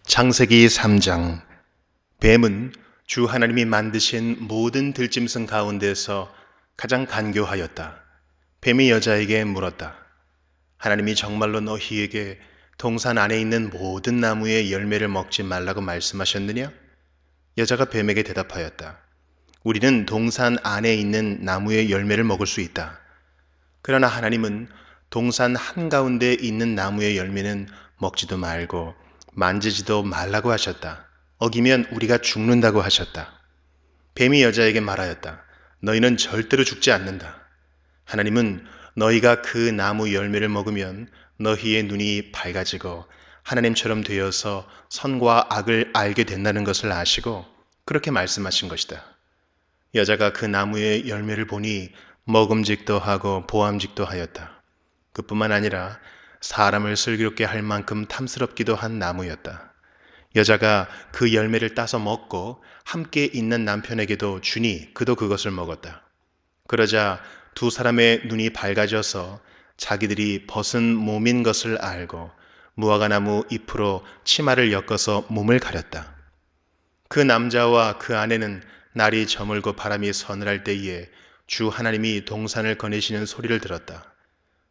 창세기 3장. 뱀은 주 하나님이 만드신 모든 들짐승 가운데서 가장 간교하였다. 뱀이 여자에게 물었다. 하나님이 정말로 너희에게 동산 안에 있는 모든 나무의 열매를 먹지 말라고 말씀하셨느냐? 여자가 뱀에게 대답하였다. 우리는 동산 안에 있는 나무의 열매를 먹을 수 있다. 그러나 하나님은 동산 한가운데 있는 나무의 열매는 먹지도 말고 만지지도 말라고 하셨다. 어기면 우리가 죽는다고 하셨다. 뱀이 여자에게 말하였다. 너희는 절대로 죽지 않는다. 하나님은 너희가 그 나무 열매를 먹으면 너희의 눈이 밝아지고 하나님처럼 되어서 선과 악을 알게 된다는 것을 아시고 그렇게 말씀하신 것이다. 여자가 그 나무의 열매를 보니 먹음직도 하고 보암직도 하였다. 그뿐만 아니라 사람을 슬기롭게 할 만큼 탐스럽기도 한 나무였다. 여자가 그 열매를 따서 먹고 함께 있는 남편에게도 주니 그도 그것을 먹었다. 그러자 두 사람의 눈이 밝아져서 자기들이 벗은 몸인 것을 알고 무화과나무 잎으로 치마를 엮어서 몸을 가렸다. 그 남자와 그 아내는 날이 저물고 바람이 서늘할 때에 주 하나님이 동산을 거니시는 소리를 들었다.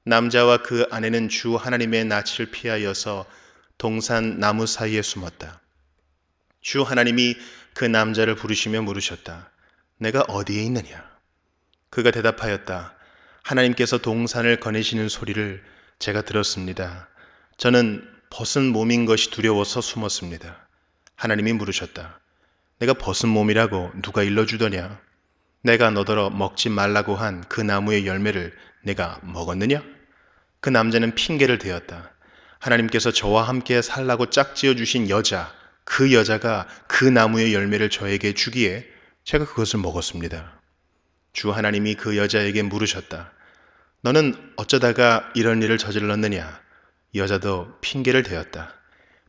남자와 그 아내는 주 하나님의 낯을 피하여서 동산 나무 사이에 숨었다. 주 하나님이 그 남자를 부르시며 물으셨다. 내가 어디에 있느냐? 그가 대답하였다. 하나님께서 동산을 거니시는 소리를 제가 들었습니다. 저는 벗은 몸인 것이 두려워서 숨었습니다. 하나님이 물으셨다. 내가 벗은 몸이라고 누가 일러주더냐? 내가 너더러 먹지 말라고 한 그 나무의 열매를 내가 먹었느냐? 그 남자는 핑계를 대었다. 하나님께서 저와 함께 살라고 짝지어 주신 여자, 그 여자가 그 나무의 열매를 저에게 주기에 제가 그것을 먹었습니다. 주 하나님이 그 여자에게 물으셨다. 너는 어쩌다가 이런 일을 저질렀느냐? 여자도 핑계를 대었다.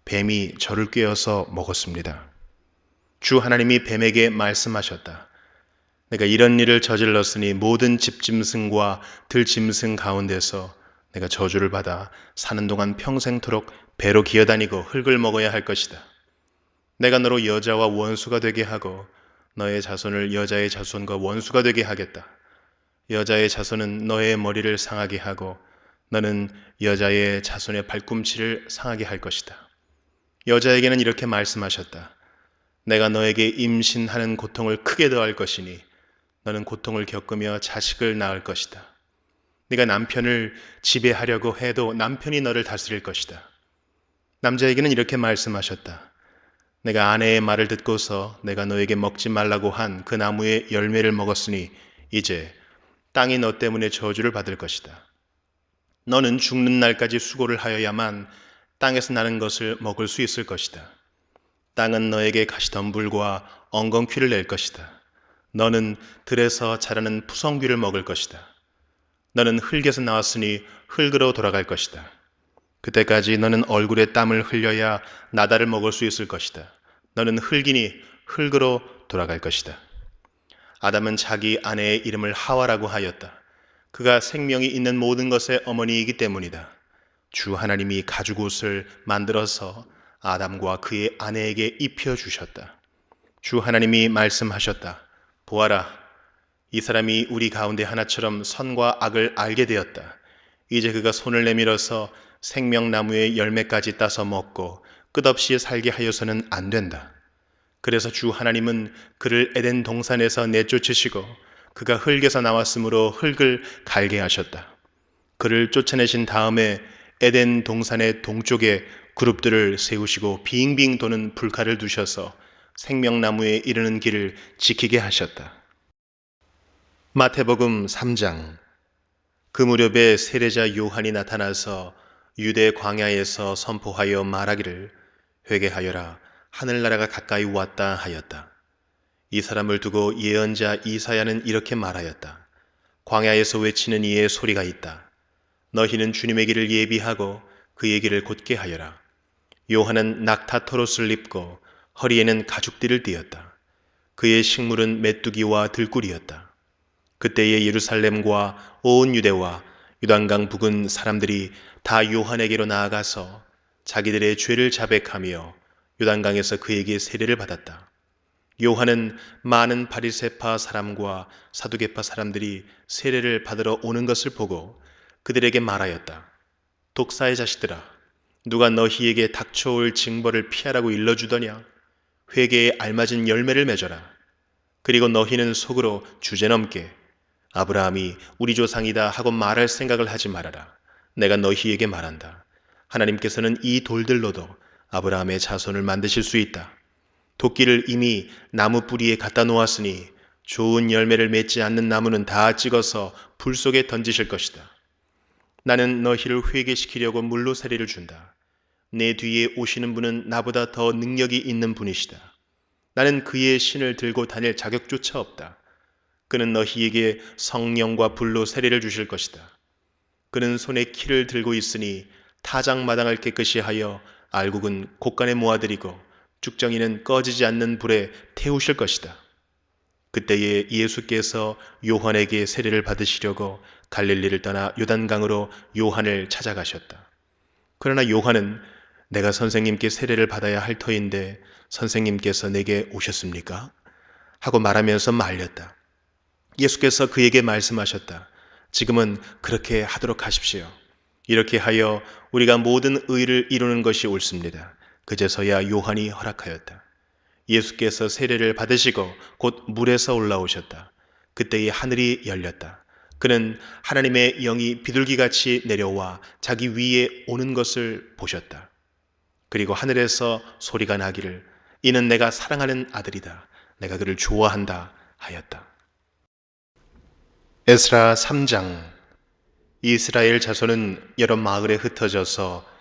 뱀이 저를 꿰어서 먹었습니다. 주 하나님이 뱀에게 말씀하셨다. 내가 이런 일을 저질렀으니 모든 집짐승과 들짐승 가운데서 내가 저주를 받아 사는 동안 평생토록 배로 기어다니고 흙을 먹어야 할 것이다. 내가 너로 여자와 원수가 되게 하고 너의 자손을 여자의 자손과 원수가 되게 하겠다. 여자의 자손은 너의 머리를 상하게 하고 너는 여자의 자손의 발꿈치를 상하게 할 것이다. 여자에게는 이렇게 말씀하셨다. 내가 너에게 임신하는 고통을 크게 더할 것이니 너는 고통을 겪으며 자식을 낳을 것이다. 네가 남편을 지배하려고 해도 남편이 너를 다스릴 것이다. 남자에게는 이렇게 말씀하셨다. 내가 아내의 말을 듣고서 내가 너에게 먹지 말라고 한 그 나무의 열매를 먹었으니 이제 땅이 너 때문에 저주를 받을 것이다. 너는 죽는 날까지 수고를 하여야만 땅에서 나는 것을 먹을 수 있을 것이다. 땅은 너에게 가시덤불과 엉겅퀴를 낼 것이다. 너는 들에서 자라는 푸성귀를 먹을 것이다. 너는 흙에서 나왔으니 흙으로 돌아갈 것이다. 그때까지 너는 얼굴에 땀을 흘려야 나다를 먹을 수 있을 것이다. 너는 흙이니 흙으로 돌아갈 것이다. 아담은 자기 아내의 이름을 하와라고 하였다. 그가 생명이 있는 모든 것의 어머니이기 때문이다. 주 하나님이 가죽옷을 만들어서 아담과 그의 아내에게 입혀주셨다. 주 하나님이 말씀하셨다. 보아라, 이 사람이 우리 가운데 하나처럼 선과 악을 알게 되었다. 이제 그가 손을 내밀어서 생명나무의 열매까지 따서 먹고 끝없이 살게 하여서는 안 된다. 그래서 주 하나님은 그를 에덴 동산에서 내쫓으시고 그가 흙에서 나왔으므로 흙을 갈게 하셨다. 그를 쫓아내신 다음에 에덴 동산의 동쪽에 그룹들을 세우시고 빙빙 도는 불칼을 두셔서 생명나무에 이르는 길을 지키게 하셨다. 마태복음 3장. 그 무렵에 세례자 요한이 나타나서 유대 광야에서 선포하여 말하기를 회개하여라 하늘나라가 가까이 왔다 하였다. 이 사람을 두고 예언자 이사야는 이렇게 말하였다. 광야에서 외치는 이의 소리가 있다. 너희는 주님의 길을 예비하고 그의 길을 곧게 하여라. 요한은 낙타토롯을 입고 허리에는 가죽띠를 띠었다. 그의 식물은 메뚜기와 들꿀이었다. 그때의 예루살렘과 온 유대와 유단강 북은 사람들이 다 요한에게로 나아가서 자기들의 죄를 자백하며 요단강에서 그에게 세례를 받았다. 요한은 많은 바리새파 사람과 사두개파 사람들이 세례를 받으러 오는 것을 보고 그들에게 말하였다. 독사의 자식들아, 누가 너희에게 닥쳐올 징벌을 피하라고 일러주더냐? 회개에 알맞은 열매를 맺어라. 그리고 너희는 속으로 주제넘게 아브라함이 우리 조상이다 하고 말할 생각을 하지 말아라. 내가 너희에게 말한다. 하나님께서는 이 돌들로도 아브라함의 자손을 만드실 수 있다. 도끼를 이미 나무 뿌리에 갖다 놓았으니 좋은 열매를 맺지 않는 나무는 다 찍어서 불 속에 던지실 것이다. 나는 너희를 회개시키려고 물로 세례를 준다. 내 뒤에 오시는 분은 나보다 더 능력이 있는 분이시다. 나는 그의 신을 들고 다닐 자격조차 없다. 그는 너희에게 성령과 불로 세례를 주실 것이다. 그는 손에 키를 들고 있으니 타작마당을 깨끗이 하여 알곡은 곳간에 모아들이고 쭉정이는 꺼지지 않는 불에 태우실 것이다. 그때에 예수께서 요한에게 세례를 받으시려고 갈릴리를 떠나 요단강으로 요한을 찾아가셨다. 그러나 요한은 내가 선생님께 세례를 받아야 할 터인데 선생님께서 내게 오셨습니까? 하고 말하면서 말렸다. 예수께서 그에게 말씀하셨다. 지금은 그렇게 하도록 하십시오. 이렇게 하여 우리가 모든 의를 이루는 것이 옳습니다. 그제서야 요한이 허락하였다. 예수께서 세례를 받으시고 곧 물에서 올라오셨다. 그때의 하늘이 열렸다. 그는 하나님의 영이 비둘기같이 내려와 자기 위에 오는 것을 보셨다. 그리고 하늘에서 소리가 나기를 이는 내가 사랑하는 아들이다. 내가 그를 좋아한다 하였다. 에스라 3장. 이스라엘 자손은 여러 마을에 흩어져서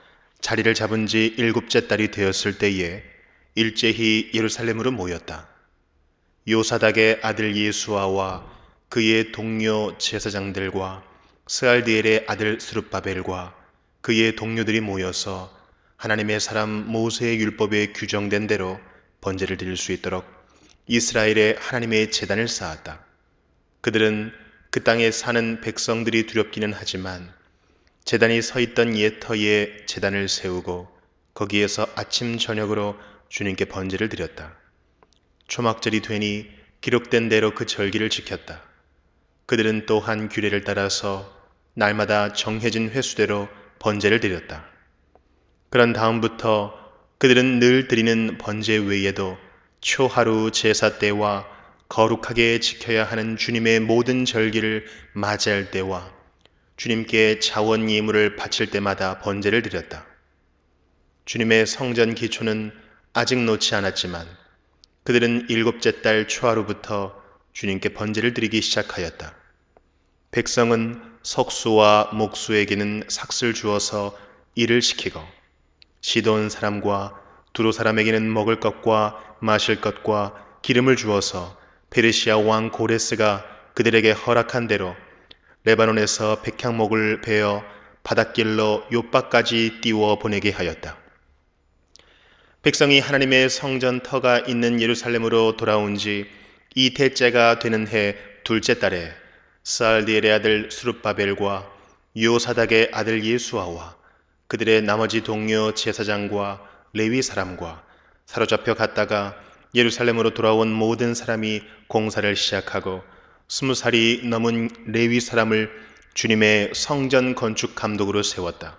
자리를 잡은 지 7째 달이 되었을 때에 일제히 예루살렘으로 모였다. 요사닥의 아들 예수아와 그의 동료 제사장들과 스알디엘의 아들 스룹바벨과 그의 동료들이 모여서 하나님의 사람 모세의 율법에 규정된 대로 번제를 드릴 수 있도록 이스라엘의 하나님의 제단을 쌓았다. 그들은 그 땅에 사는 백성들이 두렵기는 하지만 제단이 서 있던 옛 터에 제단을 세우고 거기에서 아침 저녁으로 주님께 번제를 드렸다. 초막절이 되니 기록된 대로 그 절기를 지켰다. 그들은 또한 규례를 따라서 날마다 정해진 횟수대로 번제를 드렸다. 그런 다음부터 그들은 늘 드리는 번제 외에도 초하루 제사 때와 거룩하게 지켜야 하는 주님의 모든 절기를 맞이할 때와 주님께 자원 예물을 바칠 때마다 번제를 드렸다. 주님의 성전 기초는 아직 놓지 않았지만 그들은 7째 달 초하루부터 주님께 번제를 드리기 시작하였다. 백성은 석수와 목수에게는 삭슬 주어서 일을 시키고 시돈 사람과 두로 사람에게는 먹을 것과 마실 것과 기름을 주어서 페르시아 왕 고레스가 그들에게 허락한 대로 레바논에서 백향목을 베어 바닷길로 요바까지 띄워 보내게 하였다. 백성이 하나님의 성전 터가 있는 예루살렘으로 돌아온 지 이태째가 되는 해 둘째 달에 스알디엘의 아들 스룹바벨과 요사닥의 아들 예수아와 그들의 나머지 동료 제사장과 레위 사람과 사로잡혀 갔다가 예루살렘으로 돌아온 모든 사람이 공사를 시작하고 20살이 넘은 레위 사람을 주님의 성전 건축 감독으로 세웠다.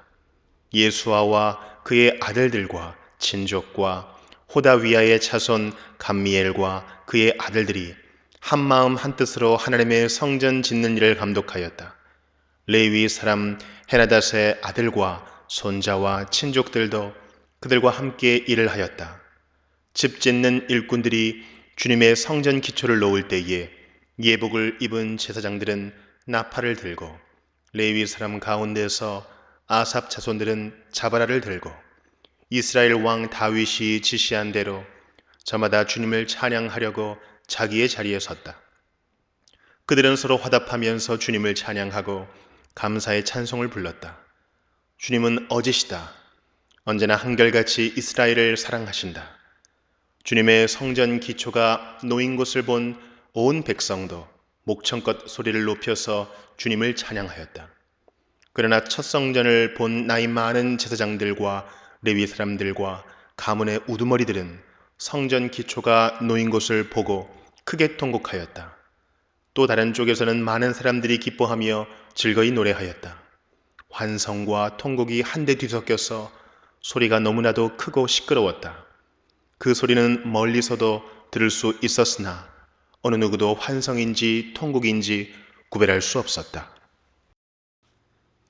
예수아와 그의 아들들과 친족과 호다위아의 자손 감미엘과 그의 아들들이 한마음 한뜻으로 하나님의 성전 짓는 일을 감독하였다. 레위 사람 헤나닷의 아들과 손자와 친족들도 그들과 함께 일을 하였다. 집 짓는 일꾼들이 주님의 성전 기초를 놓을 때에 예복을 입은 제사장들은 나팔을 들고 레위 사람 가운데서 아삽 자손들은 자바라를 들고 이스라엘 왕 다윗이 지시한 대로 저마다 주님을 찬양하려고 자기의 자리에 섰다. 그들은 서로 화답하면서 주님을 찬양하고 감사의 찬송을 불렀다. 주님은 어지시다. 언제나 한결같이 이스라엘을 사랑하신다. 주님의 성전 기초가 놓인 곳을 본 온 백성도 목청껏 소리를 높여서 주님을 찬양하였다. 그러나 첫 성전을 본 나이 많은 제사장들과 레위 사람들과 가문의 우두머리들은 성전 기초가 놓인 곳을 보고 크게 통곡하였다. 또 다른 쪽에서는 많은 사람들이 기뻐하며 즐거이 노래하였다. 환성과 통곡이 한데 뒤섞여서 소리가 너무나도 크고 시끄러웠다. 그 소리는 멀리서도 들을 수 있었으나 어느 누구도 환성인지 통곡인지 구별할 수 없었다.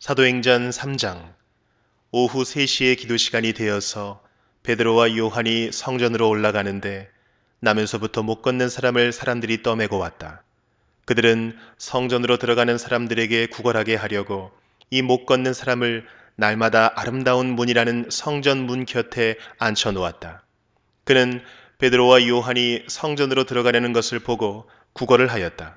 사도행전 3장. 오후 3시에 기도 시간이 되어서 베드로와 요한이 성전으로 올라가는데 나면서부터 못 걷는 사람을 사람들이 떠매고 왔다. 그들은 성전으로 들어가는 사람들에게 구걸하게 하려고 이 못 걷는 사람을 날마다 아름다운 문이라는 성전 문 곁에 앉혀 놓았다. 그는 베드로와 요한이 성전으로 들어가려는 것을 보고 구걸을 하였다.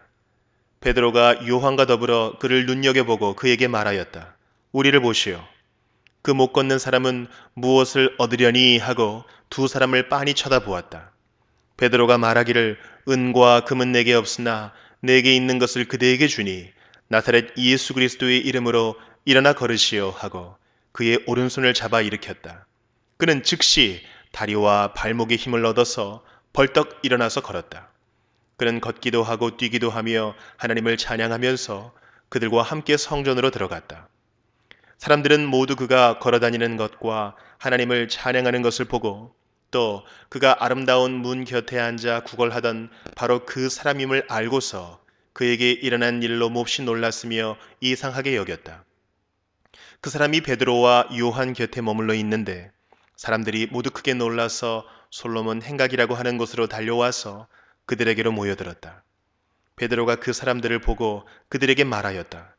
베드로가 요한과 더불어 그를 눈여겨보고 그에게 말하였다. 우리를 보시오. 그 못 걷는 사람은 무엇을 얻으려니 하고 두 사람을 빤히 쳐다보았다. 베드로가 말하기를 은과 금은 내게 없으나 내게 있는 것을 그대에게 주니 나사렛 예수 그리스도의 이름으로 일어나 걸으시오 하고 그의 오른손을 잡아 일으켰다. 그는 즉시 다리와 발목에 힘을 얻어서 벌떡 일어나서 걸었다. 그는 걷기도 하고 뛰기도 하며 하나님을 찬양하면서 그들과 함께 성전으로 들어갔다. 사람들은 모두 그가 걸어다니는 것과 하나님을 찬양하는 것을 보고 또 그가 아름다운 문 곁에 앉아 구걸하던 바로 그 사람임을 알고서 그에게 일어난 일로 몹시 놀랐으며 이상하게 여겼다. 그 사람이 베드로와 요한 곁에 머물러 있는데 사람들이 모두 크게 놀라서 솔로몬 행각이라고 하는 곳으로 달려와서 그들에게로 모여들었다. 베드로가 그 사람들을 보고 그들에게 말하였다.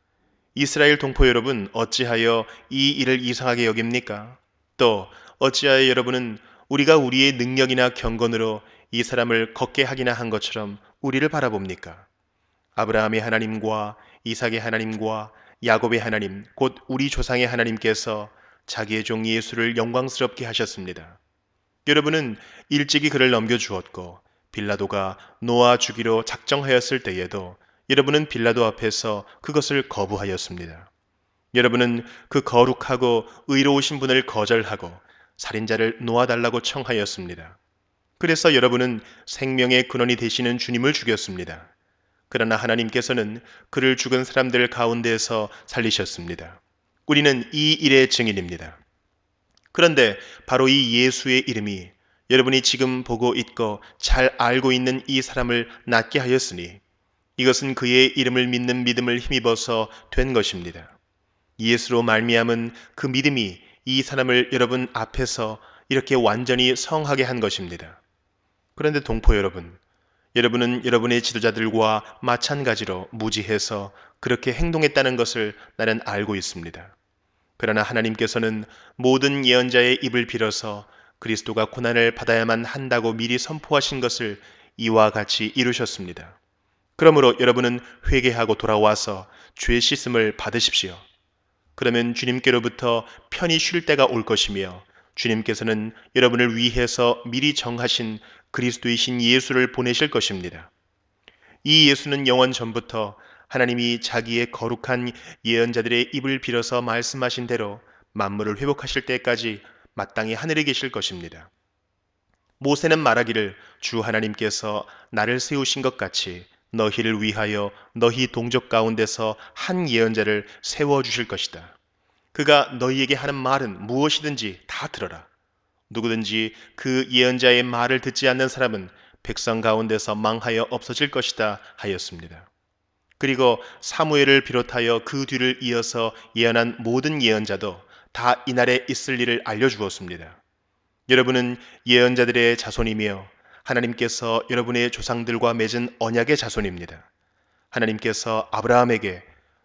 이스라엘 동포 여러분, 어찌하여 이 일을 이상하게 여깁니까? 또 어찌하여 여러분은 우리가 우리의 능력이나 경건으로 이 사람을 걷게 하기나 한 것처럼 우리를 바라봅니까? 아브라함의 하나님과 이삭의 하나님과 야곱의 하나님, 곧 우리 조상의 하나님께서 자기의 종 예수를 영광스럽게 하셨습니다. 여러분은 일찍이 그를 넘겨주었고 빌라도가 놓아 주기로 작정하였을 때에도 여러분은 빌라도 앞에서 그것을 거부하였습니다. 여러분은 그 거룩하고 의로우신 분을 거절하고 살인자를 놓아달라고 청하였습니다. 그래서 여러분은 생명의 근원이 되시는 주님을 죽였습니다. 그러나 하나님께서는 그를 죽은 사람들 가운데에서 살리셨습니다. 우리는 이 일의 증인입니다. 그런데 바로 이 예수의 이름이 여러분이 지금 보고 있고 잘 알고 있는 이 사람을 낫게 하였으니 이것은 그의 이름을 믿는 믿음을 힘입어서 된 것입니다. 예수로 말미암은 그 믿음이 이 사람을 여러분 앞에서 이렇게 완전히 성하게 한 것입니다. 그런데 동포 여러분, 여러분은 여러분의 지도자들과 마찬가지로 무지해서 그렇게 행동했다는 것을 나는 알고 있습니다. 그러나 하나님께서는 모든 예언자의 입을 빌어서 그리스도가 고난을 받아야만 한다고 미리 선포하신 것을 이와 같이 이루셨습니다. 그러므로 여러분은 회개하고 돌아와서 죄 씻음을 받으십시오. 그러면 주님께로부터 편히 쉴 때가 올 것이며 주님께서는 여러분을 위해서 미리 정하신 그리스도이신 예수를 보내실 것입니다. 이 예수는 영원 전부터 하나님이 자기의 거룩한 예언자들의 입을 빌어서 말씀하신 대로 만물을 회복하실 때까지 마땅히 하늘에 계실 것입니다. 모세는 말하기를 주 하나님께서 나를 세우신 것 같이 너희를 위하여 너희 동족 가운데서 한 예언자를 세워주실 것이다. 그가 너희에게 하는 말은 무엇이든지 다 들어라. 누구든지 그 예언자의 말을 듣지 않는 사람은 백성 가운데서 망하여 없어질 것이다 하였습니다. 그리고 사무엘을 비롯하여 그 뒤를 이어서 예언한 모든 예언자도 다 이날에 있을 일을 알려주었습니다. 여러분은 예언자들의 자손이며 하나님께서 여러분의 조상들과 맺은 언약의 자손입니다. 하나님께서 아브라함에게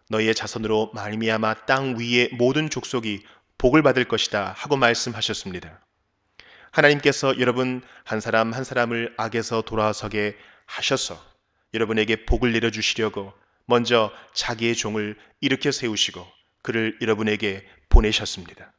너희의 자손으로 말미암아 땅 위의 모든 족속이 복을 받을 것이다 하고 말씀하셨습니다. 하나님께서 여러분 한 사람 한 사람을 악에서 돌아서게 하셔서 여러분에게 복을 내려주시려고 먼저 자기의 종을 일으켜 세우시고 그를 여러분에게 보내셨습니다.